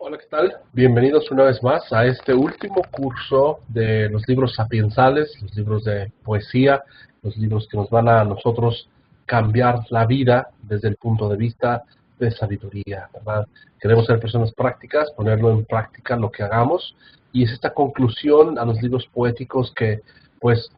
Hola, ¿qué tal? Bienvenidos una vez más a este último curso de los libros sapiensales, los libros de poesía, los libros que nos van a nosotros cambiar la vida desde el punto de vista de sabiduría, ¿verdad? Queremos ser personas prácticas, ponerlo en práctica lo que hagamos, y es esta conclusión a los libros poéticos que, pues,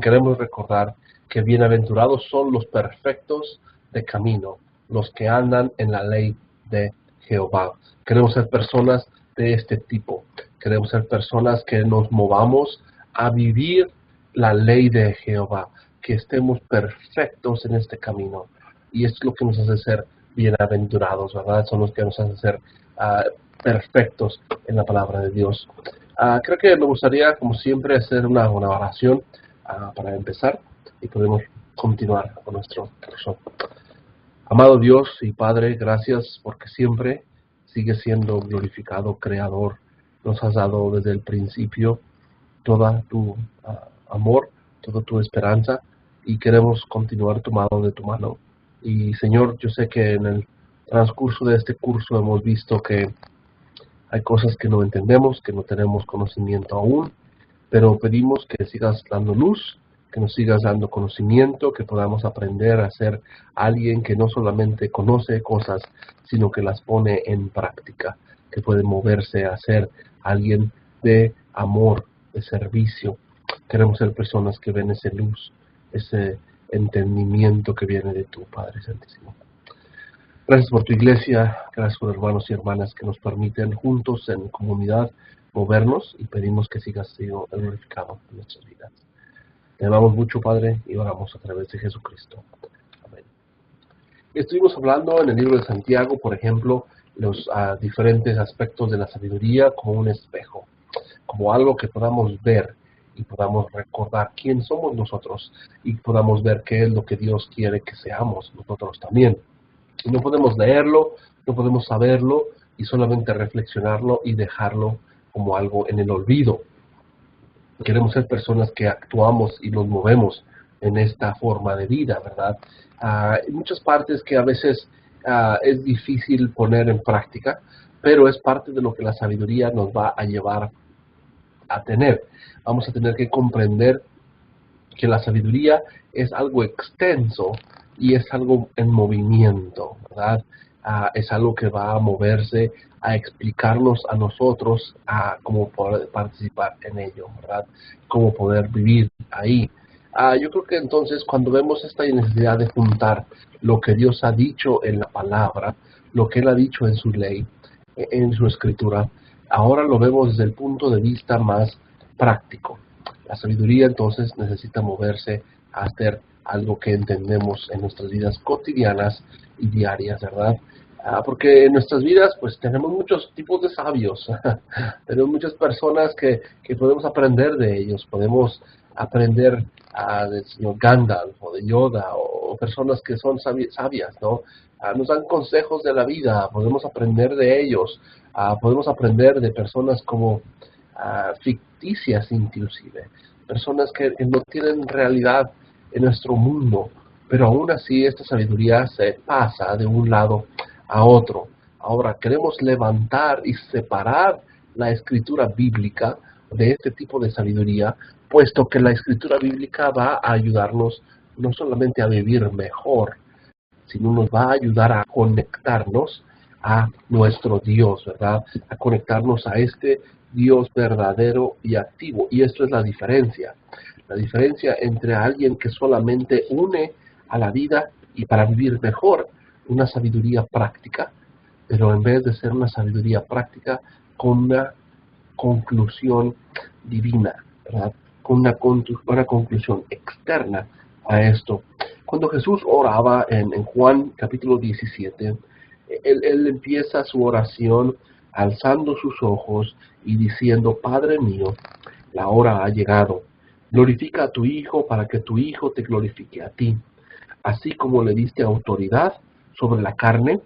queremos recordar que bienaventurados son los perfectos de camino, los que andan en la ley de Jehová. Queremos ser personas de este tipo. Queremos ser personas que nos movamos a vivir la ley de Jehová, que estemos perfectos en este camino. Y es lo que nos hace ser bienaventurados, ¿verdad? Son los que nos hacen ser perfectos en la palabra de Dios. Creo que me gustaría, como siempre, hacer una oración para empezar y podemos continuar con nuestro curso. Amado Dios y Padre, gracias porque siempre sigues siendo glorificado, Creador. Nos has dado desde el principio toda tu amor, toda tu esperanza, y queremos continuar tomado de tu mano. Y Señor, yo sé que en el transcurso de este curso hemos visto que hay cosas que no entendemos, que no tenemos conocimiento aún, pero pedimos que sigas dando luz, que nos sigas dando conocimiento, que podamos aprender a ser alguien que no solamente conoce cosas, sino que las pone en práctica, que puede moverse a ser alguien de amor, de servicio. Queremos ser personas que ven esa luz, ese entendimiento que viene de tu Padre Santísimo. Gracias por tu iglesia, gracias por hermanos y hermanas que nos permiten juntos en comunidad movernos, y pedimos que sigas siendo glorificado en nuestras vidas. Te amamos mucho, Padre, y oramos a través de Jesucristo. Amén. Estuvimos hablando en el libro de Santiago, por ejemplo, los diferentes aspectos de la sabiduría como un espejo, como algo que podamos ver y podamos recordar quién somos nosotros, y podamos ver qué es lo que Dios quiere que seamos nosotros también. Y no podemos leerlo, no podemos saberlo y solamente reflexionarlo y dejarlo como algo en el olvido. Queremos ser personas que actuamos y nos movemos en esta forma de vida, ¿verdad? Hay muchas partes que a veces es difícil poner en práctica, pero es parte de lo que la sabiduría nos va a llevar a tener. Vamos a tener que comprender que la sabiduría es algo extenso y es algo en movimiento, ¿verdad? Es algo que va a moverse, a explicarnos a nosotros cómo poder participar en ello, ¿verdad? Cómo poder vivir ahí. Yo creo que entonces cuando vemos esta necesidad de juntar lo que Dios ha dicho en la palabra, lo que Él ha dicho en su ley, en su escritura, ahora lo vemos desde el punto de vista más práctico. La sabiduría entonces necesita moverse a hacer algo que entendemos en nuestras vidas cotidianas y diarias, ¿verdad? Porque en nuestras vidas pues tenemos muchos tipos de sabios, tenemos muchas personas que podemos aprender de ellos, podemos aprender del señor Gandalf o de Yoda o personas que son sabias, ¿no? Nos dan consejos de la vida, podemos aprender de ellos, podemos aprender de personas como ficticias inclusive, personas que no tienen realidad en nuestro mundo, pero aún así esta sabiduría se pasa de un lado a otro. Ahora queremos levantar y separar la escritura bíblica de este tipo de sabiduría, puesto que la escritura bíblica va a ayudarnos no solamente a vivir mejor, sino nos va a ayudar a conectarnos a nuestro Dios, ¿verdad? A conectarnos a este Dios verdadero y activo. Y esto es la diferencia. La diferencia entre alguien que solamente une a la vida y para vivir mejor una sabiduría práctica, pero en vez de ser una sabiduría práctica con una conclusión divina, ¿verdad? Con una conclusión externa a esto. Cuando Jesús oraba en Juan capítulo 17, él empieza su oración alzando sus ojos y diciendo: Padre mío, la hora ha llegado. Glorifica a tu Hijo para que tu Hijo te glorifique a ti. Así como le diste autoridad sobre la carne,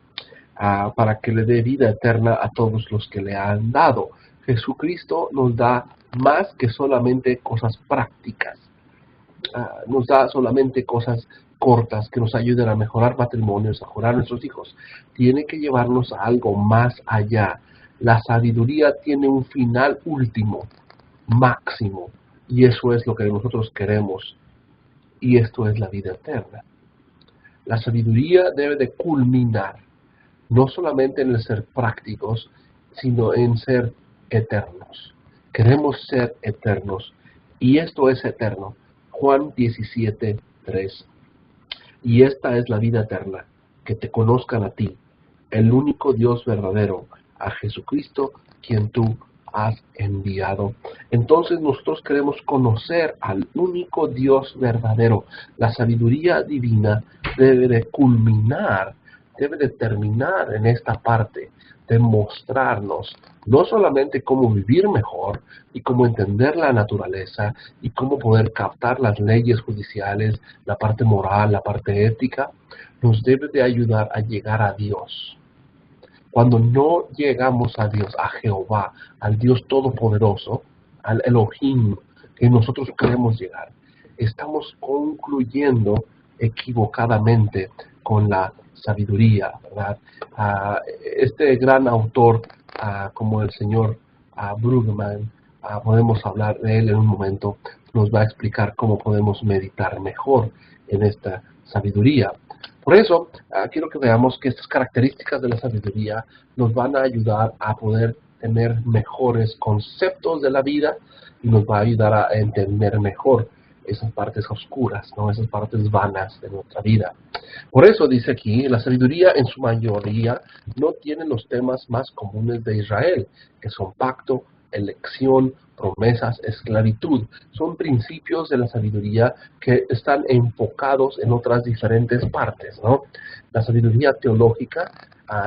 para que le dé vida eterna a todos los que le han dado. Jesucristo nos da más que solamente cosas prácticas. Nos da solamente cosas cortas que nos ayuden a mejorar matrimonios, a mejorar nuestros hijos. Tiene que llevarnos a algo más allá. La sabiduría tiene un final último, máximo, y eso es lo que nosotros queremos, y esto es la vida eterna. La sabiduría debe de culminar, no solamente en el ser prácticos, sino en ser eternos. Queremos ser eternos, y esto es eterno. Juan 17:3. Y esta es la vida eterna, que te conozcan a ti, el único Dios verdadero, a Jesucristo, quien tú has enviado. Entonces nosotros queremos conocer al único Dios verdadero. La sabiduría divina debe de culminar, debe de terminar en esta parte, de mostrarnos no solamente cómo vivir mejor y cómo entender la naturaleza y cómo poder captar las leyes judiciales, la parte moral, la parte ética, nos debe de ayudar a llegar a Dios. Cuando no llegamos a Dios, a Jehová, al Dios Todopoderoso, al Elohim que nosotros queremos llegar, estamos concluyendo equivocadamente con la sabiduría, ¿verdad? Este gran autor, como el señor Brueggemann, podemos hablar de él en un momento, nos va a explicar cómo podemos meditar mejor en esta sabiduría. Por eso, quiero que veamos que estas características de la sabiduría nos van a ayudar a poder tener mejores conceptos de la vida y nos va a ayudar a entender mejor esas partes oscuras, ¿no? Esas partes vanas de nuestra vida. Por eso dice aquí, la sabiduría en su mayoría no tiene los temas más comunes de Israel, que son pacto, elección, promesas, esclavitud. Son principios de la sabiduría que están enfocados en otras diferentes partes, ¿no? La sabiduría teológica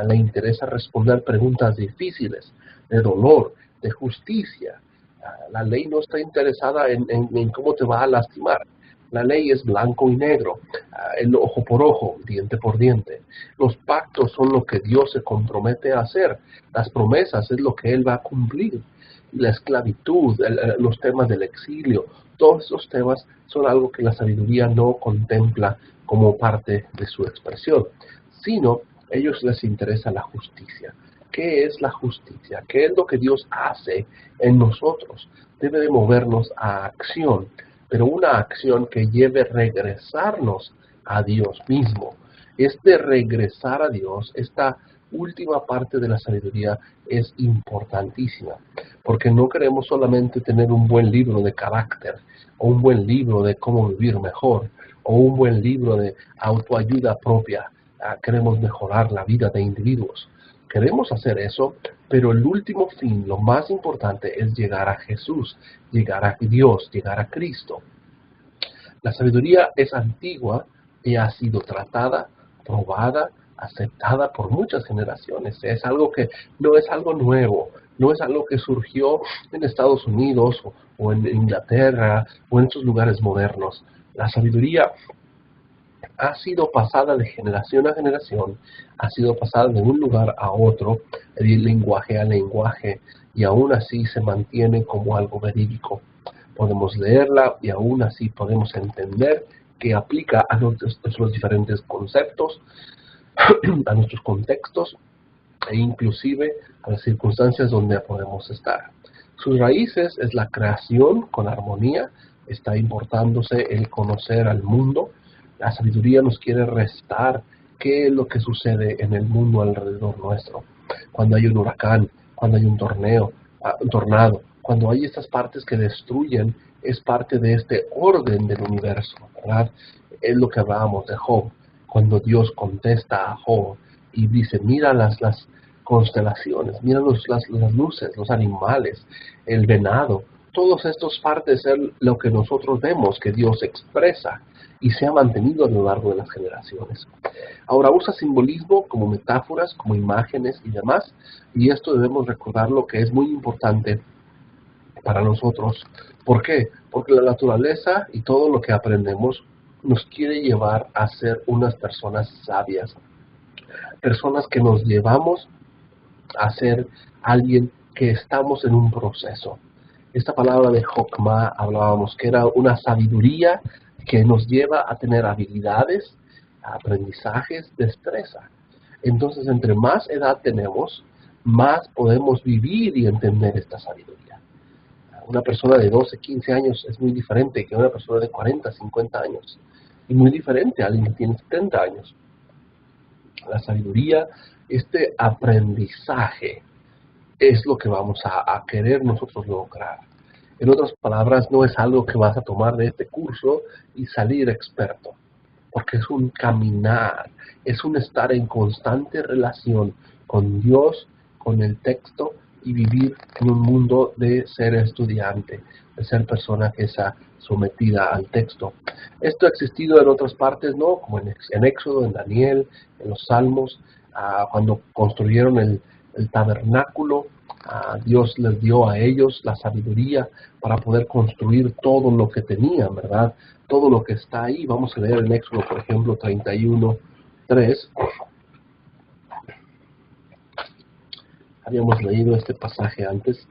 le interesa responder preguntas difíciles, de dolor, de justicia. La ley no está interesada en cómo te va a lastimar. La ley es blanco y negro, el ojo por ojo, diente por diente. Los pactos son lo que Dios se compromete a hacer. Las promesas es lo que Él va a cumplir. La esclavitud, los temas del exilio, todos esos temas son algo que la sabiduría no contempla como parte de su expresión, sino a ellos les interesa la justicia. ¿Qué es la justicia? ¿Qué es lo que Dios hace en nosotros? Debe de movernos a acción, pero una acción que lleve a regresarnos a Dios mismo. Este regresar a Dios, esta última parte de la sabiduría es importantísima, porque no queremos solamente tener un buen libro de carácter, o un buen libro de cómo vivir mejor, o un buen libro de autoayuda propia. Queremos mejorar la vida de individuos. Queremos hacer eso, pero el último fin, lo más importante, es llegar a Jesús, llegar a Dios, llegar a Cristo. La sabiduría es antigua y ha sido tratada, probada, aceptada por muchas generaciones. Es algo que no es algo nuevo, no es algo que surgió en Estados Unidos o en Inglaterra o en estos lugares modernos. La sabiduría ha sido pasada de generación a generación, ha sido pasada de un lugar a otro, de lenguaje a lenguaje, y aún así se mantiene como algo verídico. Podemos leerla y aún así podemos entender que aplica a nuestros diferentes conceptos, a nuestros contextos e inclusive a las circunstancias donde podemos estar. Sus raíces es la creación con armonía, está importándose el conocer al mundo. La sabiduría nos quiere restar qué es lo que sucede en el mundo alrededor nuestro. Cuando hay un huracán, cuando hay un tornado, cuando hay estas partes que destruyen, es parte de este orden del universo, ¿verdad? Es lo que hablábamos de Job, cuando Dios contesta a Job y dice, mira las constelaciones, mira las luces, los animales, el venado, todas estas partes es lo que nosotros vemos que Dios expresa y se ha mantenido a lo largo de las generaciones. Ahora usa simbolismo como metáforas, como imágenes y demás, y esto debemos recordar lo que es muy importante para nosotros. ¿Por qué? Porque la naturaleza y todo lo que aprendemos nos quiere llevar a ser unas personas sabias, personas que nos llevamos a ser alguien que estamos en un proceso. Esta palabra de Jokma hablábamos que era una sabiduría que nos lleva a tener habilidades, aprendizajes, destreza. Entonces, entre más edad tenemos, más podemos vivir y entender esta sabiduría. Una persona de 12, 15 años es muy diferente que una persona de 40, 50 años. Y muy diferente a alguien que tiene 70 años. La sabiduría, este aprendizaje, es lo que vamos a querer nosotros lograr. En otras palabras, no es algo que vas a tomar de este curso y salir experto, porque es un caminar, es un estar en constante relación con Dios, con el texto, y vivir en un mundo de ser estudiante, de ser persona que está sometida al texto. Esto ha existido en otras partes, ¿no? Como en Éxodo, en Daniel, en los Salmos, cuando construyeron el tabernáculo. Dios les dio a ellos la sabiduría para poder construir todo lo que tenían, ¿verdad? Todo lo que está ahí. Vamos a leer en Éxodo, por ejemplo, 31:3. Habíamos leído este pasaje antes,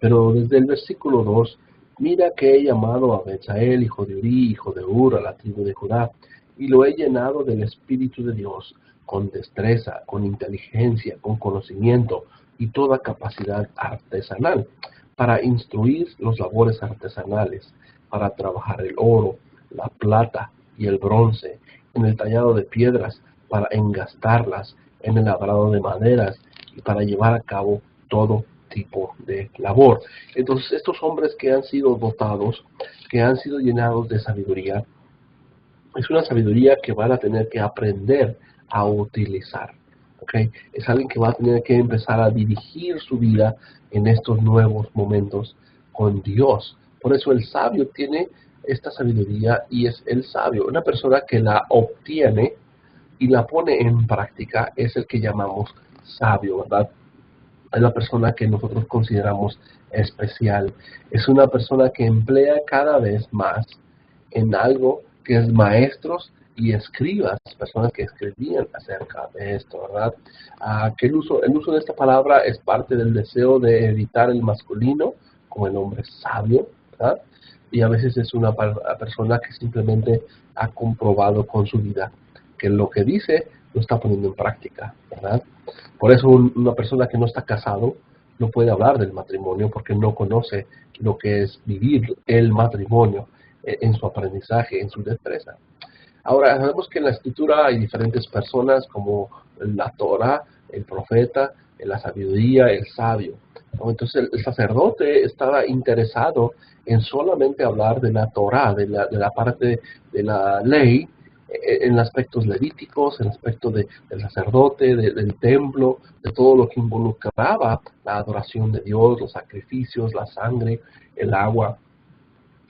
pero desde el versículo 2, mira que he llamado a Betsael, hijo de Uri, hijo de Ur, a la tribu de Judá, y lo he llenado del Espíritu de Dios, con destreza, con inteligencia, con conocimiento y toda capacidad artesanal, para instruir los labores artesanales, para trabajar el oro, la plata y el bronce, en el tallado de piedras, para engastarlas, en el labrado de maderas, y para llevar a cabo todo tipo de labor. Entonces, estos hombres que han sido dotados, que han sido llenados de sabiduría, es una sabiduría que van a tener que aprender a utilizar. ¿Okay? Es alguien que va a tener que empezar a dirigir su vida en estos nuevos momentos con Dios. Por eso el sabio tiene esta sabiduría y es el sabio. Una persona que la obtiene y la pone en práctica es el que llamamos sabio, ¿verdad? Es la persona que nosotros consideramos especial. Es una persona que emplea cada vez más en algo que es maestros y escribas, personas que escribían acerca de esto, ¿verdad? Que el uso de esta palabra es parte del deseo de evitar el masculino como el hombre sabio, ¿verdad? Y a veces es una persona que simplemente ha comprobado con su vida que lo que dice lo está poniendo en práctica, ¿verdad? Por eso una persona que no está casado no puede hablar del matrimonio porque no conoce lo que es vivir el matrimonio en su aprendizaje, en su destreza. Ahora, sabemos que en la escritura hay diferentes personas como la Torah, el profeta, la sabiduría, el sabio, ¿no? Entonces el sacerdote estaba interesado en solamente hablar de la Torah, de la parte de la ley, en aspectos levíticos, en aspectos del sacerdote, del templo, de todo lo que involucraba la adoración de Dios, los sacrificios, la sangre, el agua.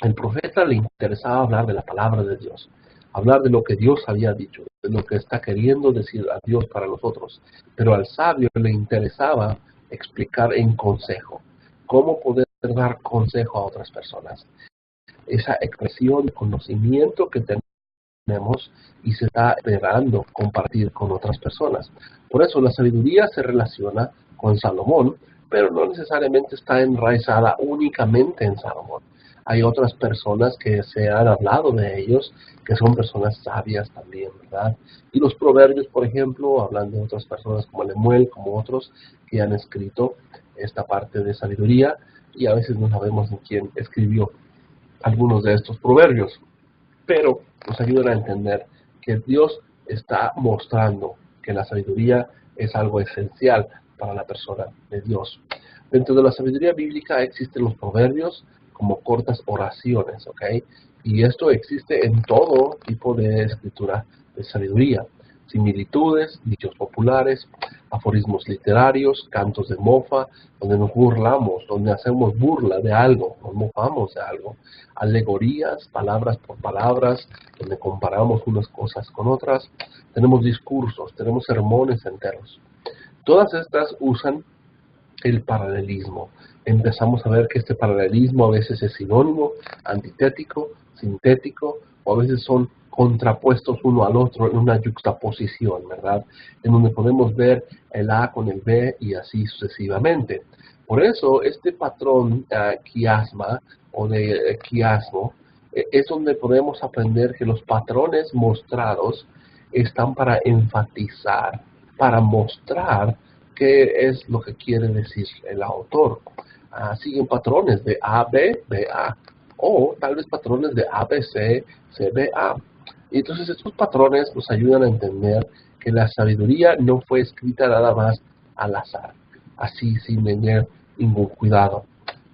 El profeta le interesaba hablar de la palabra de Dios, hablar de lo que Dios había dicho, de lo que está queriendo decir a Dios para nosotros. Pero al sabio le interesaba explicar en consejo, cómo poder dar consejo a otras personas. Esa expresión de conocimiento que tenemos y se está esperando compartir con otras personas. Por eso la sabiduría se relaciona con Salomón, pero no necesariamente está enraizada únicamente en Salomón. Hay otras personas que se han hablado de ellos, que son personas sabias también, ¿verdad? Y los proverbios, por ejemplo, hablan de otras personas como Lemuel, como otros que han escrito esta parte de sabiduría, y a veces no sabemos ni quién escribió algunos de estos proverbios, pero nos ayudan a entender que Dios está mostrando que la sabiduría es algo esencial para la persona de Dios. Dentro de la sabiduría bíblica existen los proverbios como cortas oraciones, ¿ok? Y esto existe en todo tipo de escritura de sabiduría. Similitudes, dichos populares, aforismos literarios, cantos de mofa, donde nos burlamos, donde hacemos burla de algo, nos mofamos de algo, alegorías, palabras por palabras, donde comparamos unas cosas con otras, tenemos discursos, tenemos sermones enteros. Todas estas usan el paralelismo. Empezamos a ver que este paralelismo a veces es sinónimo, antitético, sintético, o a veces son contrapuestos uno al otro en una yuxtaposición, ¿verdad? En donde podemos ver el A con el B y así sucesivamente. Por eso, este patrón quiasma o de quiasmo es donde podemos aprender que los patrones mostrados están para enfatizar, para mostrar qué es lo que quiere decir el autor. Siguen patrones de A, B, B, A, o tal vez patrones de A, B, C, C, B, A. Y entonces estos patrones nos ayudan a entender que la sabiduría no fue escrita nada más al azar, así sin tener ningún cuidado.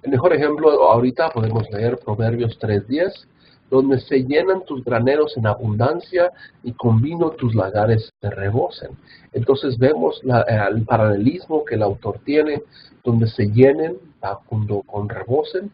El mejor ejemplo ahorita podemos leer Proverbios 3:10, donde se llenan tus graneros en abundancia y con vino tus lagares se rebosen. Entonces vemos el paralelismo que el autor tiene, donde se llenen va junto con rebosen,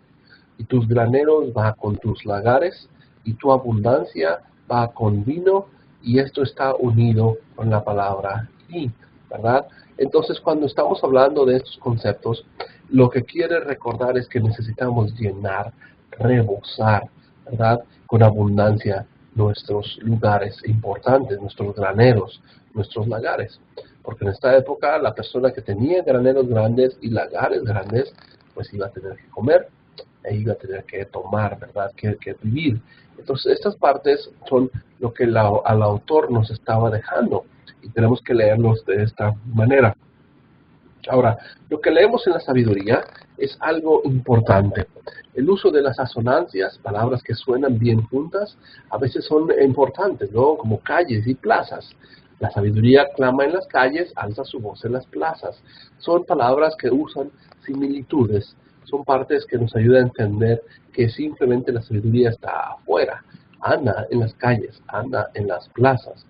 y tus graneros va con tus lagares, y tu abundancia va con vino, y esto está unido con la palabra y, ¿verdad? Entonces, cuando estamos hablando de estos conceptos, lo que quiere recordar es que necesitamos llenar, rebosar, ¿verdad? Con abundancia nuestros lugares importantes, nuestros graneros, nuestros lagares. Porque en esta época la persona que tenía graneros grandes y lagares grandes, pues iba a tener que comer e iba a tener que tomar, ¿verdad? Que vivir. Entonces, estas partes son lo que al autor nos estaba dejando y tenemos que leerlos de esta manera. Ahora, lo que leemos en la sabiduría es algo importante. El uso de las asonancias, palabras que suenan bien juntas, a veces son importantes, ¿no? Como calles y plazas. La sabiduría clama en las calles, alza su voz en las plazas. Son palabras que usan similitudes, son partes que nos ayudan a entender que simplemente la sabiduría está afuera, anda en las calles, anda en las plazas.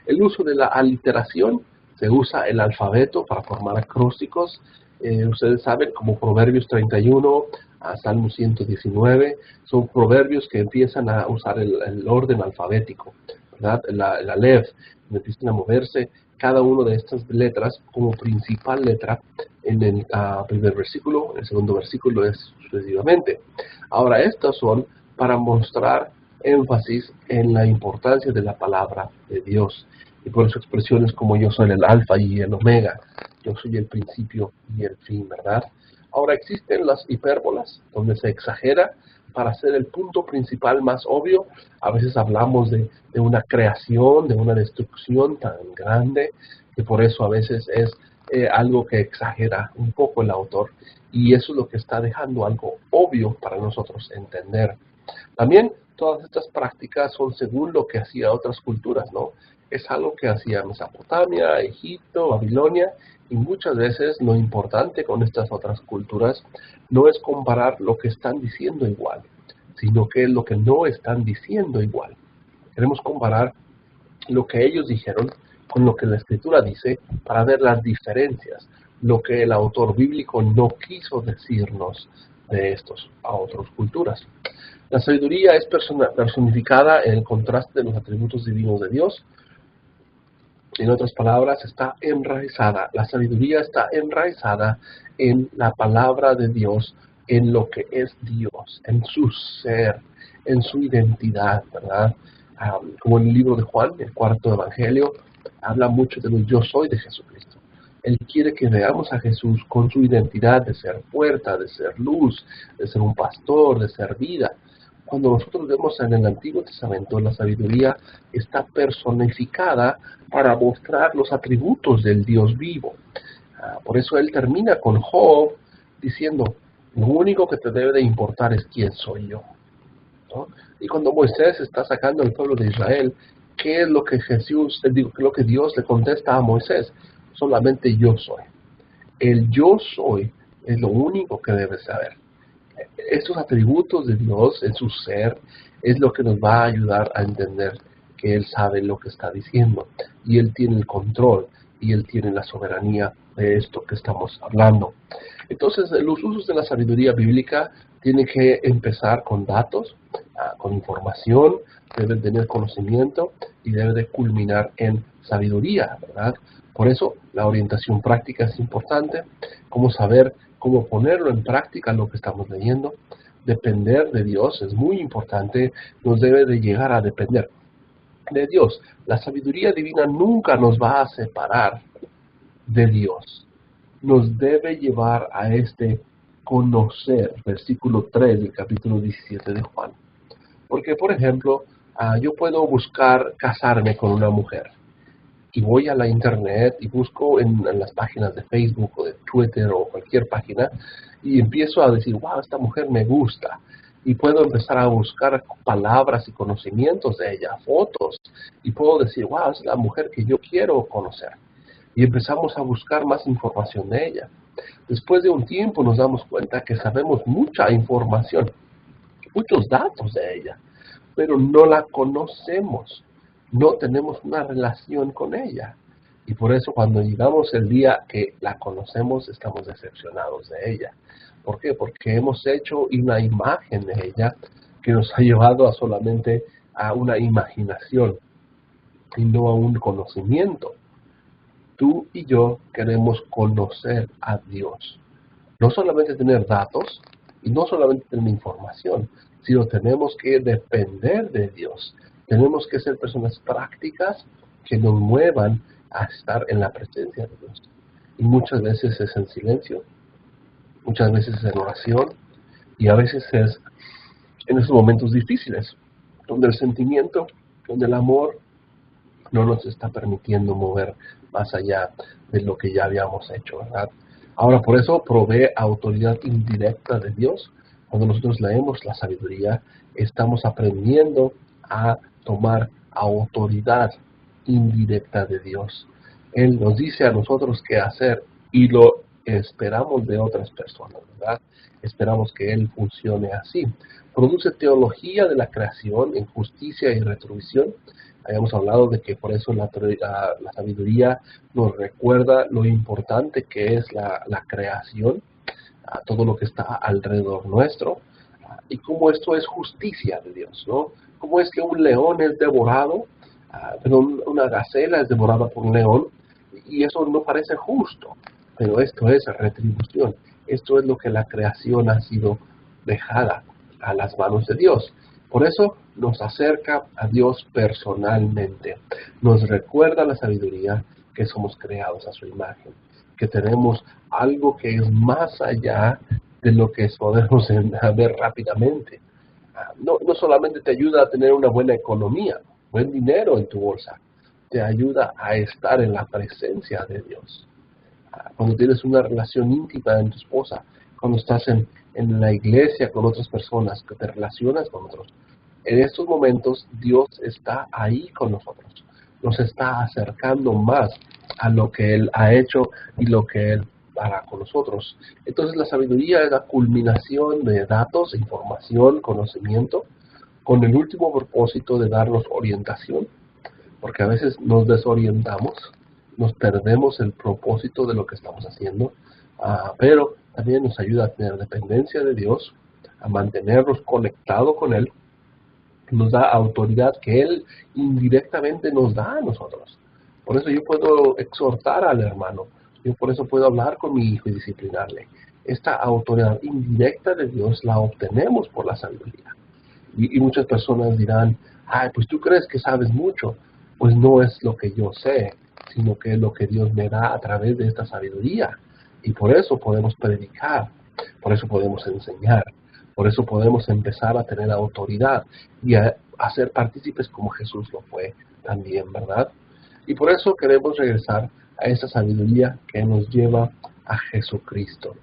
El uso de la aliteración, se usa el alfabeto para formar acrósticos. Ustedes saben, como Proverbios 31 a Salmo 119, son proverbios que empiezan a usar el orden alfabético, ¿verdad? La Aleph, empiezan a moverse cada una de estas letras como principal letra en el primer versículo, en el segundo versículo es sucesivamente. Ahora, estas son para mostrar énfasis en la importancia de la palabra de Dios. Y por eso expresiones como yo soy el alfa y el omega, yo soy el principio y el fin, ¿verdad? Ahora existen las hipérbolas, donde se exagera para hacer el punto principal más obvio. A veces hablamos de una creación, de una destrucción tan grande, que por eso a veces es algo que exagera un poco el autor. Y eso es lo que está dejando algo obvio para nosotros entender. También todas estas prácticas son según lo que hacía otras culturas, ¿no? Es algo que hacía Mesopotamia, Egipto, Babilonia, y muchas veces lo importante con estas otras culturas no es comparar lo que están diciendo igual, sino que es lo que no están diciendo igual. Queremos comparar lo que ellos dijeron con lo que la Escritura dice para ver las diferencias, lo que el autor bíblico no quiso decirnos de estos a otras culturas. La sabiduría es personificada en el contraste de los atributos divinos de Dios. En otras palabras, está enraizada. La sabiduría está enraizada en la palabra de Dios, en lo que es Dios, en su ser, en su identidad, ¿verdad? Como en el libro de Juan, el cuarto evangelio, habla mucho de lo yo soy de Jesucristo. Él quiere que veamos a Jesús con su identidad de ser puerta, de ser luz, de ser un pastor, de ser vida. Cuando nosotros vemos en el Antiguo Testamento, la sabiduría está personificada para mostrar los atributos del Dios vivo. Por eso él termina con Job diciendo, lo único que te debe de importar es quién soy yo, ¿no? Y cuando Moisés está sacando al pueblo de Israel, ¿qué es lo que lo que Dios le contesta a Moisés? Solamente yo soy. El yo soy es lo único que debes saber. Estos atributos de Dios en su ser es lo que nos va a ayudar a entender que Él sabe lo que está diciendo y Él tiene el control y Él tiene la soberanía de esto que estamos hablando. Entonces, los usos de la sabiduría bíblica tienen que empezar con datos, con información, deben tener conocimiento y debe de culminar en sabiduría, ¿verdad? Por eso la orientación práctica es importante, cómo saber cómo ponerlo en práctica lo que estamos leyendo. Depender de Dios es muy importante, nos debe de llegar a depender de Dios. La sabiduría divina nunca nos va a separar de Dios. Nos debe llevar a este conocer, versículo 3 del capítulo 17 de Juan. Porque, por ejemplo, yo puedo buscar casarme con una mujer y voy a la internet y busco en las páginas de Facebook o de Twitter o cualquier página y empiezo a decir, wow, esta mujer me gusta. Y puedo empezar a buscar palabras y conocimientos de ella, fotos, y puedo decir, wow, es la mujer que yo quiero conocer. Y empezamos a buscar más información de ella. Después de un tiempo nos damos cuenta que sabemos mucha información, muchos datos de ella, pero no la conocemos, no tenemos una relación con ella. Y por eso cuando llegamos el día que la conocemos, estamos decepcionados de ella. ¿Por qué? Porque hemos hecho una imagen de ella que nos ha llevado a solamente a una imaginación y no a un conocimiento. Tú y yo queremos conocer a Dios. No solamente tener datos y no solamente tener información, sino tenemos que depender de Dios. Tenemos que ser personas prácticas que nos muevan a estar en la presencia de Dios. Y muchas veces es en silencio, muchas veces es en oración y a veces es en esos momentos difíciles, donde el sentimiento, donde el amor no nos está permitiendo mover más allá de lo que ya habíamos hecho, ¿verdad? Ahora, por eso provee autoridad indirecta de Dios. Cuando nosotros leemos la sabiduría, estamos aprendiendo a tomar autoridad indirecta de Dios. Él nos dice a nosotros qué hacer y lo esperamos de otras personas, ¿verdad? Esperamos que Él funcione así. Produce teología de la creación en justicia y retribución. Habíamos hablado de que por eso la sabiduría nos recuerda lo importante que es la creación, todo lo que está alrededor nuestro, y cómo esto es justicia de Dios, ¿no? Cómo es que un león es devorado, perdón, una gacela es devorada por un león, y eso no parece justo, pero esto es retribución. Esto es lo que la creación ha sido dejada a las manos de Dios. Por eso nos acerca a Dios personalmente. Nos recuerda la sabiduría que somos creados a su imagen, que tenemos algo que es más allá de lo que podemos ver rápidamente. No solamente te ayuda a tener una buena economía, buen dinero en tu bolsa, te ayuda a estar en la presencia de Dios. Cuando tienes una relación íntima con tu esposa, cuando estás en la iglesia con otras personas, que te relacionas con otros, en estos momentos Dios está ahí con nosotros, nos está acercando más a lo que Él ha hecho y lo que Él hará con nosotros. Entonces la sabiduría es la culminación de datos, información, conocimiento, con el último propósito de darnos orientación, porque a veces nos desorientamos, nos perdemos el propósito de lo que estamos haciendo, pero también nos ayuda a tener dependencia de Dios, a mantenernos conectados con Él, nos da autoridad que Él indirectamente nos da a nosotros. Por eso yo puedo exhortar al hermano, yo por eso puedo hablar con mi hijo y disciplinarle. Esta autoridad indirecta de Dios la obtenemos por la sabiduría. Y muchas personas dirán, ay, pues tú crees que sabes mucho. Pues no es lo que yo sé, sino que es lo que Dios me da a través de esta sabiduría. Y por eso podemos predicar, por eso podemos enseñar, por eso podemos empezar a tener autoridad y a ser partícipes como Jesús lo fue también, ¿verdad? Y por eso queremos regresar a esa sabiduría que nos lleva a Jesucristo.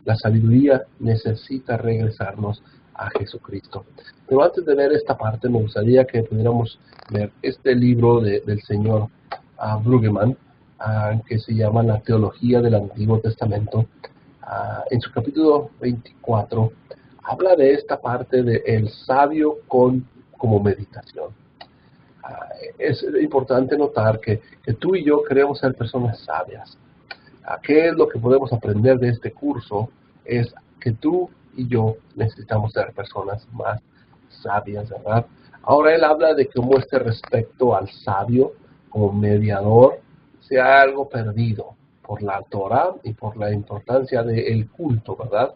La sabiduría necesita regresarnos a Jesucristo. Pero antes de ver esta parte, me gustaría que pudiéramos ver este libro del señor Brueggemann, que se llama La Teología del Antiguo Testamento. En su capítulo 24, habla de esta parte de el sabio como meditación. Es importante notar que tú y yo queremos ser personas sabias. ¿Qué es lo que podemos aprender de este curso? Es que tú y yo necesitamos ser personas más sabias, ¿verdad? Ahora él habla de cómo este respecto al sabio como mediador sea algo perdido por la Torah y por la importancia del culto, ¿verdad?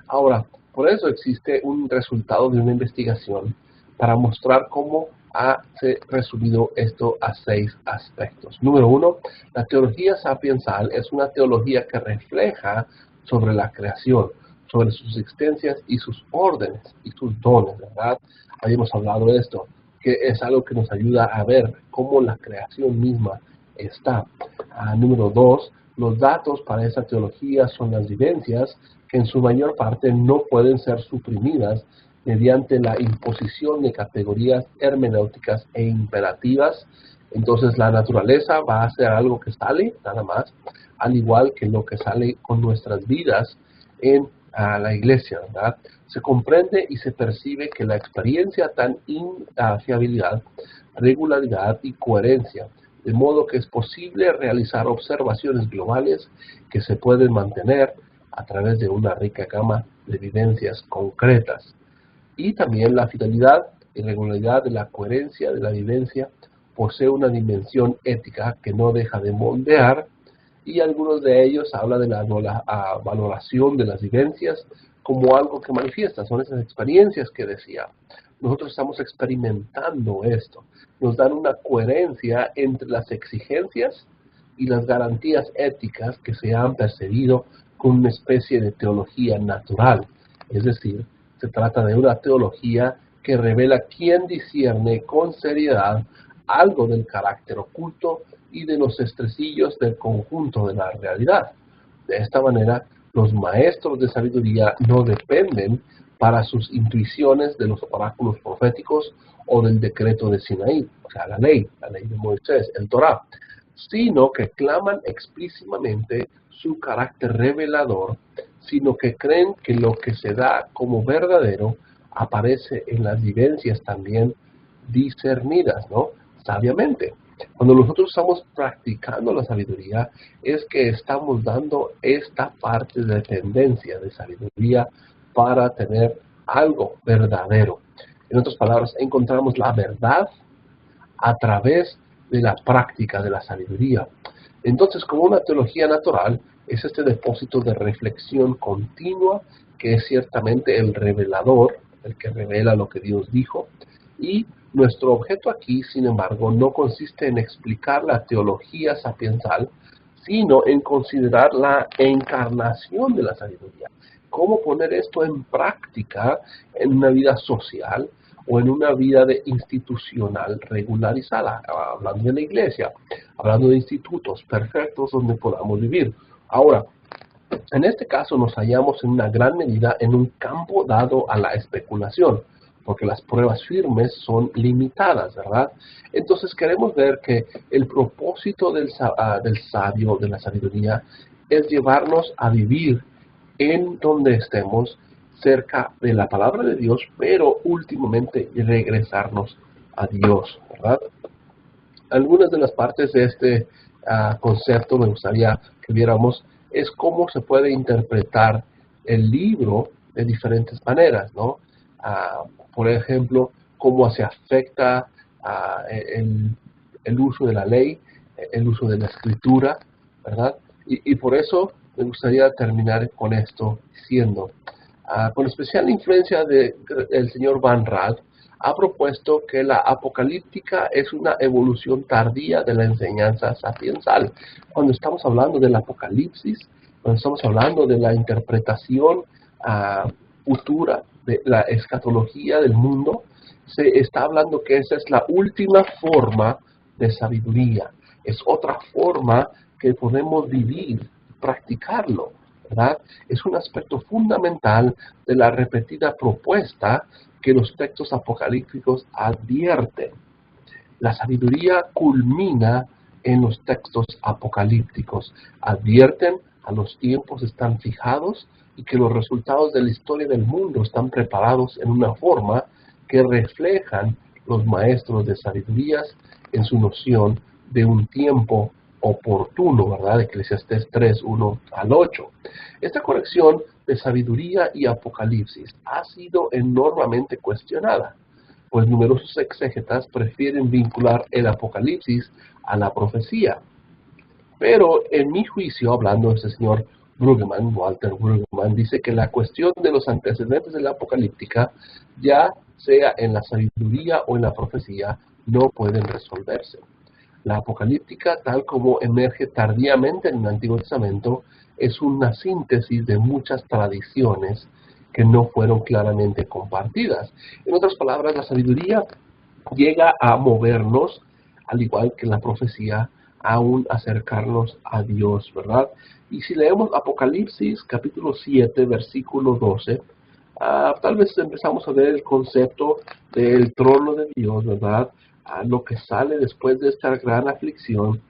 Ahora, por eso existe un resultado de una investigación para mostrar cómo ha resumido esto a 6 aspectos. Número 1, la teología sapiensal es una teología que refleja sobre la creación, sobre sus existencias y sus órdenes y sus dones, ¿verdad? Habíamos hablado de esto, que es algo que nos ayuda a ver cómo la creación misma está. Número 2, los datos para esa teología son las vivencias que en su mayor parte no pueden ser suprimidas mediante la imposición de categorías hermenéuticas e imperativas. Entonces la naturaleza va a ser algo que sale nada más, al igual que lo que sale con nuestras vidas en la iglesia, ¿verdad? Se comprende y se percibe que la experiencia tan infiabilidad, regularidad y coherencia, de modo que es posible realizar observaciones globales que se pueden mantener a través de una rica gama de evidencias concretas. Y también la fidelidad y regularidad de la coherencia de la vivencia posee una dimensión ética que no deja de moldear, y algunos de ellos hablan de la valoración de las vivencias como algo que manifiesta, son esas experiencias que decía. Nosotros estamos experimentando esto, nos dan una coherencia entre las exigencias y las garantías éticas que se han percibido con una especie de teología natural, es decir, se trata de una teología que revela quién discierne con seriedad algo del carácter oculto y de los estresillos del conjunto de la realidad. De esta manera, los maestros de sabiduría no dependen para sus intuiciones de los oráculos proféticos o del decreto de Sinaí, o sea, la ley de Moisés, el Torá, sino que claman explícitamente su carácter revelador, sino que creen que lo que se da como verdadero aparece en las vivencias también discernidas, ¿no? Sabiamente. Cuando nosotros estamos practicando la sabiduría, es que estamos dando esta parte de tendencia de sabiduría para tener algo verdadero. En otras palabras, encontramos la verdad a través de la práctica de la sabiduría. Entonces, como una teología natural, es este depósito de reflexión continua que es ciertamente el revelador, el que revela lo que Dios dijo, y nuestro objeto aquí, sin embargo, no consiste en explicar la teología sapiensal, sino en considerar la encarnación de la sabiduría. Cómo poner esto en práctica en una vida social o en una vida institucional regularizada, hablando de la iglesia, hablando de institutos perfectos donde podamos vivir. Ahora, en este caso nos hallamos en una gran medida en un campo dado a la especulación, porque las pruebas firmes son limitadas, ¿verdad? Entonces queremos ver que el propósito del sabio, de la sabiduría, es llevarnos a vivir en donde estemos, cerca de la palabra de Dios, pero últimamente regresarnos a Dios, ¿verdad? Algunas de las partes de este concepto me gustaría que viéramos es cómo se puede interpretar el libro de diferentes maneras, ¿no? Por ejemplo, cómo se afecta el uso de la ley, el uso de la escritura, ¿verdad? Y por eso me gustaría terminar con esto diciendo, con especial influencia del señor Van Rad, ha propuesto que la apocalíptica es una evolución tardía de la enseñanza sapiensal. Cuando estamos hablando del apocalipsis, cuando estamos hablando de la interpretación futura de la escatología del mundo, se está hablando que esa es la última forma de sabiduría. Es otra forma que podemos vivir, practicarlo, ¿verdad? Es un aspecto fundamental de la repetida propuesta que los textos apocalípticos advierten. La sabiduría culmina en los textos apocalípticos. Advierten a los tiempos están fijados y que los resultados de la historia del mundo están preparados en una forma que reflejan los maestros de sabidurías en su noción de un tiempo oportuno, ¿verdad? Eclesiastés 3, 1 al 8. Esta conexión de sabiduría y apocalipsis ha sido enormemente cuestionada, pues numerosos exégetas prefieren vincular el apocalipsis a la profecía. Pero en mi juicio, hablando de este señor Brueggemann, Walter Brueggemann, dice que la cuestión de los antecedentes de la apocalíptica, ya sea en la sabiduría o en la profecía, no pueden resolverse. La apocalíptica, tal como emerge tardíamente en el Antiguo Testamento, es una síntesis de muchas tradiciones que no fueron claramente compartidas. En otras palabras, la sabiduría llega a movernos, al igual que la profecía, aún acercarnos a Dios, ¿verdad? Y si leemos Apocalipsis capítulo 7, versículo 12, tal vez empezamos a ver el concepto del trono de Dios, ¿verdad? Lo que sale después de esta gran aflicción,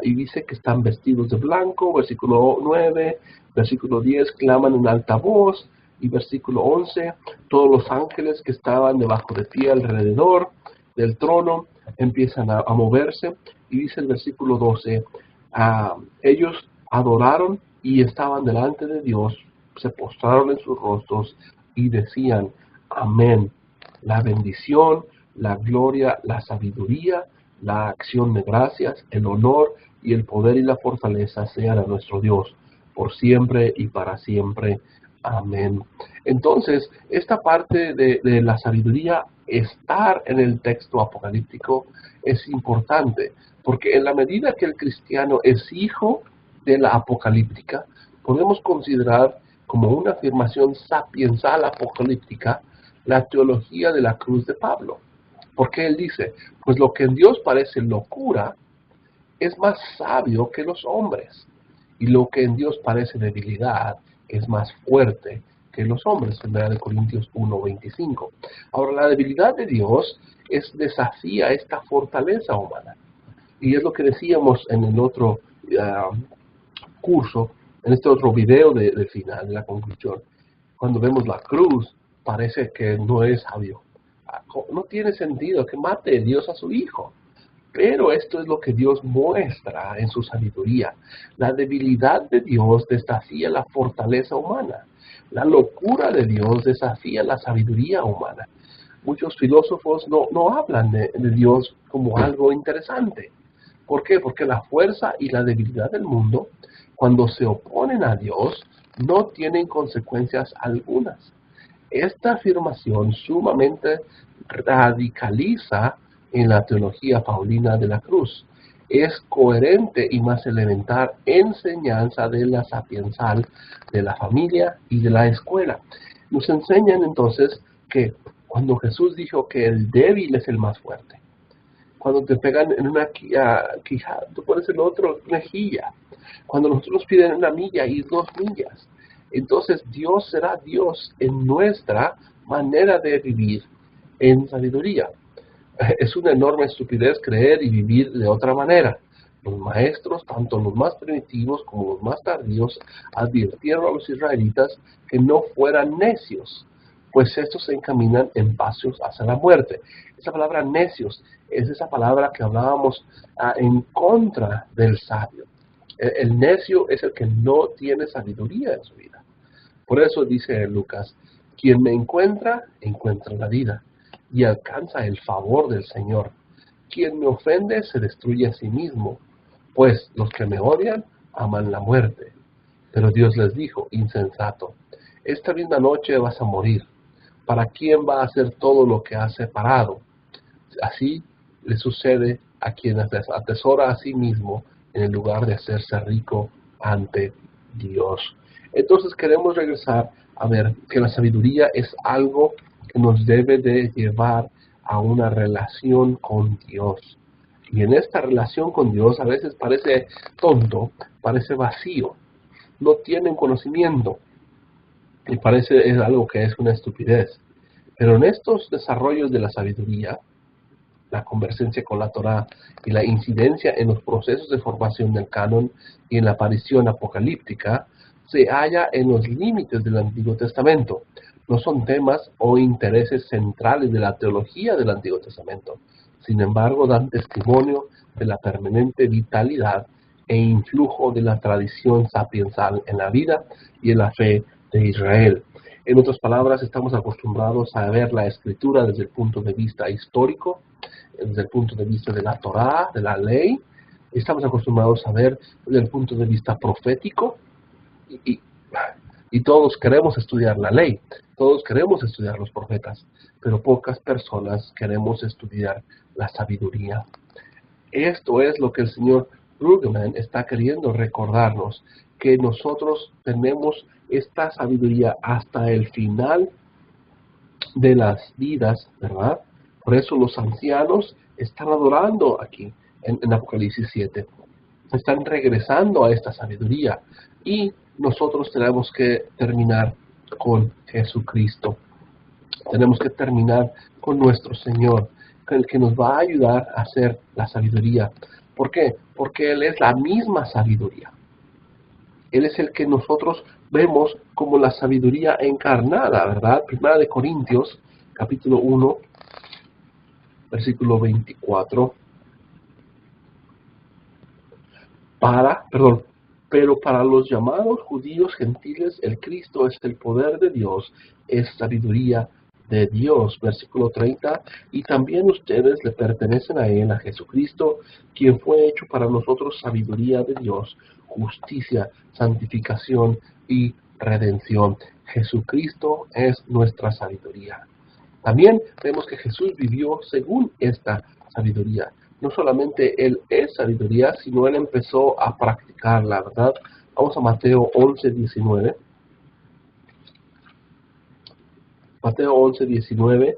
y dice que están vestidos de blanco, versículo 9, versículo 10, claman en alta voz, y versículo 11, todos los ángeles que estaban debajo de pie alrededor del trono empiezan a moverse, y dice el versículo 12, ellos adoraron y estaban delante de Dios, se postraron en sus rostros y decían, amén, la bendición, la gloria, la sabiduría, la acción de gracias, el honor y el poder y la fortaleza sean a nuestro Dios, por siempre y para siempre. Amén. Entonces, esta parte de la sabiduría, estar en el texto apocalíptico, es importante, porque en la medida que el cristiano es hijo de la apocalíptica, podemos considerar como una afirmación sapiensal apocalíptica la teología de la cruz de Pablo. Porque él dice, pues lo que en Dios parece locura es más sabio que los hombres, y lo que en Dios parece debilidad es más fuerte que los hombres, en 1 Corintios 1:25. Ahora, la debilidad de Dios desafía esta fortaleza humana. Y es lo que decíamos en el otro curso, en este otro video de final, de la conclusión. Cuando vemos la cruz, parece que no es sabio. No tiene sentido que mate Dios a su Hijo. Pero esto es lo que Dios muestra en su sabiduría. La debilidad de Dios desafía la fortaleza humana. La locura de Dios desafía la sabiduría humana. Muchos filósofos no hablan de Dios como algo interesante. ¿Por qué? Porque la fuerza y la debilidad del mundo, cuando se oponen a Dios, no tienen consecuencias algunas. Esta afirmación sumamente radicaliza en la teología paulina de la cruz. Es coherente y más elemental enseñanza de la sapiensal, de la familia y de la escuela. Nos enseñan entonces que cuando Jesús dijo que el débil es el más fuerte, cuando te pegan en una quijada, tú pones el otro mejilla. Cuando nosotros nos piden 1 milla y 2 millas, entonces Dios será Dios en nuestra manera de vivir en sabiduría. Es una enorme estupidez creer y vivir de otra manera. Los maestros, tanto los más primitivos como los más tardíos, advirtieron a los israelitas que no fueran necios, pues estos se encaminan en pasos hacia la muerte. Esa palabra necios es esa palabra que hablábamos en contra del sabio. El necio es el que no tiene sabiduría en su vida. Por eso dice Lucas, quien me encuentra, encuentra la vida y alcanza el favor del Señor. Quien me ofende se destruye a sí mismo, pues los que me odian aman la muerte. Pero Dios les dijo, insensato, esta misma noche vas a morir. ¿Para quién va a hacer todo lo que has separado? Así le sucede a quien atesora a sí mismo en el lugar de hacerse rico ante Dios. Entonces queremos regresar a ver que la sabiduría es algo que nos debe de llevar a una relación con Dios. Y en esta relación con Dios a veces parece tonto, parece vacío, no tienen conocimiento y parece es algo que es una estupidez. Pero en estos desarrollos de la sabiduría, la convergencia con la Torá y la incidencia en los procesos de formación del canon y en la aparición apocalíptica, se halla en los límites del Antiguo Testamento. No son temas o intereses centrales de la teología del Antiguo Testamento. Sin embargo, dan testimonio de la permanente vitalidad e influjo de la tradición sapiensal en la vida y en la fe de Israel. En otras palabras, estamos acostumbrados a ver la escritura desde el punto de vista histórico, desde el punto de vista de la Torá, de la ley. Estamos acostumbrados a ver desde el punto de vista profético y todos queremos estudiar la ley, todos queremos estudiar los profetas, pero pocas personas queremos estudiar la sabiduría. Esto es lo que el señor Brueggemann está queriendo recordarnos, que nosotros tenemos esta sabiduría hasta el final de las vidas, ¿verdad? Por eso los ancianos están adorando aquí en Apocalipsis 7. están regresando a esta sabiduría. Y nosotros tenemos que terminar con Jesucristo. Tenemos que terminar con nuestro Señor, el que nos va a ayudar a hacer la sabiduría. ¿Por qué? Porque Él es la misma sabiduría. Él es el que nosotros vemos como la sabiduría encarnada, ¿verdad? Primera de Corintios, capítulo 1, versículo 24. Pero para los llamados judíos gentiles, el Cristo es el poder de Dios, es sabiduría de Dios. Versículo 30, y también ustedes le pertenecen a Él, a Jesucristo, quien fue hecho para nosotros sabiduría de Dios, justicia, santificación y redención. Jesucristo es nuestra sabiduría. También vemos que Jesús vivió según esta sabiduría. No solamente Él es sabiduría, sino Él empezó a practicarla, ¿verdad? Vamos a Mateo 11:19. Mateo 11:19.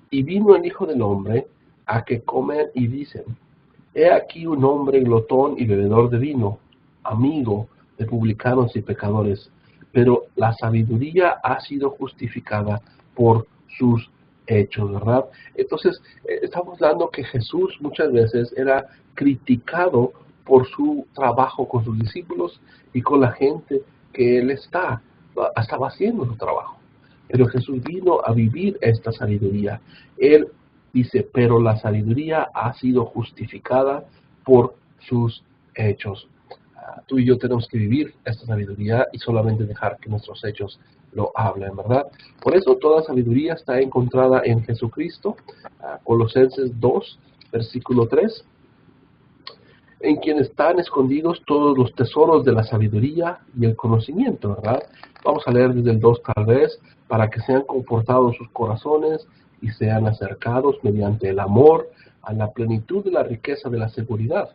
Y vino el Hijo del Hombre a que comen y dicen, he aquí un hombre glotón y bebedor de vino, amigo de publicanos y pecadores, pero la sabiduría ha sido justificada por sus hechos, ¿verdad? Entonces, estamos hablando que Jesús muchas veces era criticado por su trabajo con sus discípulos y con la gente que Él estaba haciendo su trabajo. Pero Jesús vino a vivir esta sabiduría. Él dice, pero la sabiduría ha sido justificada por sus hechos. Tú y yo tenemos que vivir esta sabiduría y solamente dejar que nuestros hechos lo hablen, ¿verdad? Por eso toda sabiduría está encontrada en Jesucristo. Colosenses 2, versículo 3. En quien están escondidos todos los tesoros de la sabiduría y el conocimiento, ¿verdad? Vamos a leer desde el 2 tal vez, para que sean confortados sus corazones y sean acercados mediante el amor a la plenitud de la riqueza de la seguridad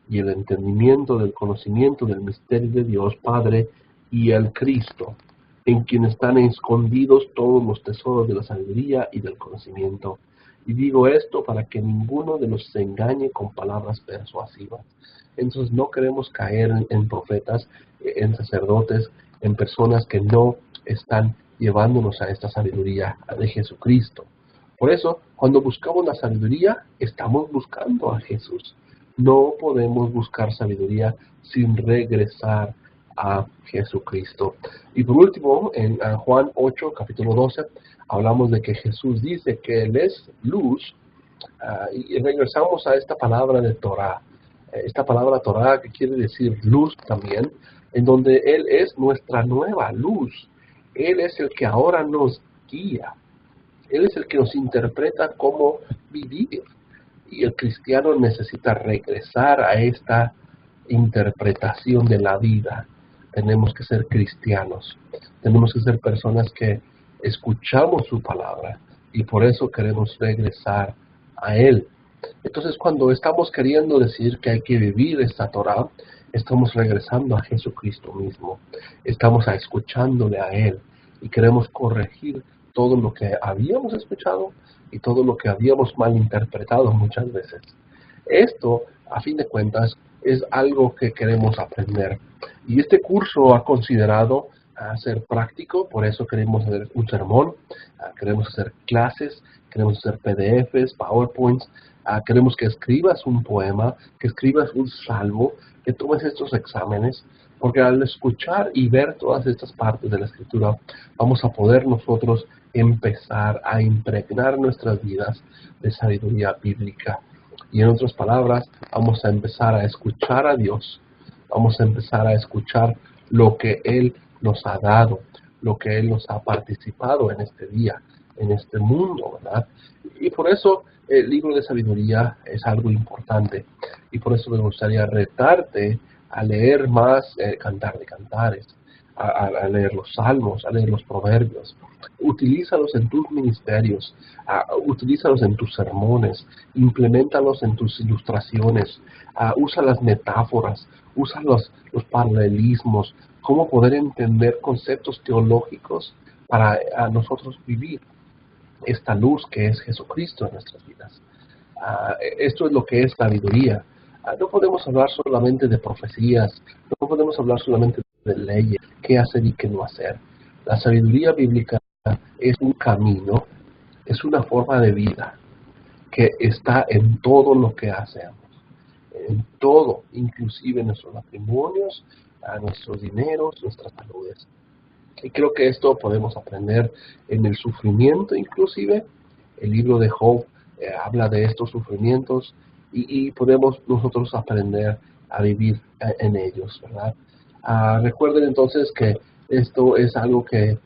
y el entendimiento del conocimiento del misterio de Dios Padre y el Cristo, en quien están escondidos todos los tesoros de la sabiduría y del conocimiento. Y digo esto para que ninguno de los se engañe con palabras persuasivas. Entonces no queremos caer en profetas, en sacerdotes, en personas que no están llevándonos a esta sabiduría de Jesucristo. Por eso, cuando buscamos la sabiduría, estamos buscando a Jesús. No podemos buscar sabiduría sin regresar a Jesucristo. Y por último, en Juan 8, capítulo 12, hablamos de que Jesús dice que Él es luz, y regresamos a esta palabra de Torah. Esta palabra Torah que quiere decir luz también, en donde Él es nuestra nueva luz. Él es el que ahora nos guía. Él es el que nos interpreta cómo vivir. Y el cristiano necesita regresar a esta interpretación de la vida. Tenemos que ser cristianos. Tenemos que ser personas que escuchamos su palabra y por eso queremos regresar a Él. Entonces, cuando estamos queriendo decir que hay que vivir esta Torah, estamos regresando a Jesucristo mismo. Estamos escuchándole a Él y queremos corregir todo lo que habíamos escuchado y todo lo que habíamos malinterpretado muchas veces. Esto, a fin de cuentas, es algo que queremos aprender. Y este curso ha considerado ser práctico, por eso queremos hacer un sermón, queremos hacer clases, queremos hacer PDFs, PowerPoints, queremos que escribas un poema, que escribas un salmo, que tomes estos exámenes, porque al escuchar y ver todas estas partes de la Escritura, vamos a poder nosotros empezar a impregnar nuestras vidas de sabiduría bíblica. Y en otras palabras, vamos a empezar a escuchar a Dios, vamos a empezar a escuchar lo que Él nos ha dado, lo que Él nos ha participado en este día, en este mundo, ¿verdad? Y por eso el libro de sabiduría es algo importante. Y por eso me gustaría retarte a leer más Cantar de Cantares, a leer los salmos, a leer los proverbios. Utilízalos en tus ministerios, utilízalos en tus sermones, implementalos en tus ilustraciones, usa las metáforas, usa los paralelismos, cómo poder entender conceptos teológicos para nosotros vivir esta luz que es Jesucristo en nuestras vidas. Esto es lo que es sabiduría. No podemos hablar solamente de profecías, no podemos hablar solamente de leyes, qué hacer y qué no hacer. La sabiduría bíblica es un camino, es una forma de vida que está en todo lo que hacemos, en todo, inclusive en nuestros matrimonios, a nuestros dineros, nuestras saludes. Y creo que esto podemos aprender en el sufrimiento, inclusive. El libro de Job habla de estos sufrimientos y podemos nosotros aprender a vivir en ellos, ¿verdad? Recuerden entonces que esto es algo que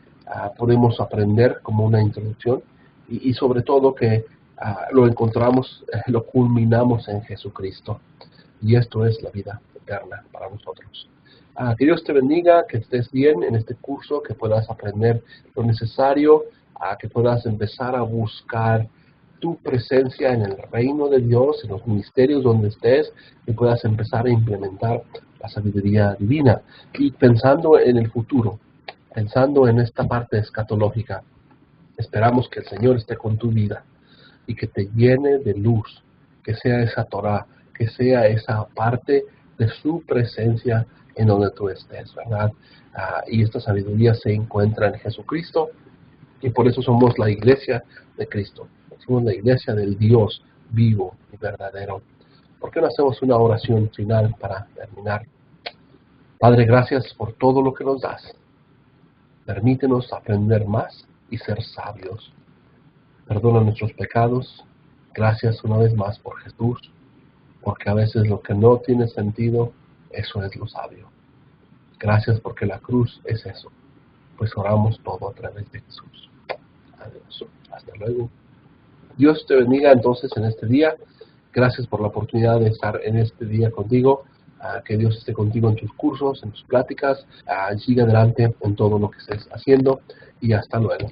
podemos aprender como una introducción y sobre todo que lo encontramos, lo culminamos en Jesucristo. Y esto es la vida eterna para nosotros. Que Dios te bendiga, que estés bien en este curso, que puedas aprender lo necesario, que puedas empezar a buscar tu presencia en el reino de Dios, en los ministerios donde estés, y puedas empezar a implementar la sabiduría divina. Y pensando en el futuro, pensando en esta parte escatológica, esperamos que el Señor esté con tu vida y que te llene de luz, que sea esa Torah, que sea esa parte de su presencia en donde tú estés, ¿verdad? Y esta sabiduría se encuentra en Jesucristo y por eso somos la iglesia de Cristo, somos la iglesia del Dios vivo y verdadero. ¿Por qué no hacemos una oración final para terminar? Padre, gracias por todo lo que nos das. Permítenos aprender más y ser sabios. Perdona nuestros pecados. Gracias una vez más por Jesús, porque a veces lo que no tiene sentido, eso es lo sabio. Gracias porque la cruz es eso. Pues oramos todo a través de Jesús. Adiós. Hasta luego. Dios te bendiga entonces en este día. Gracias por la oportunidad de estar en este día contigo. Que Dios esté contigo en tus cursos, en tus pláticas. Sigue adelante en todo lo que estés haciendo. Y hasta luego.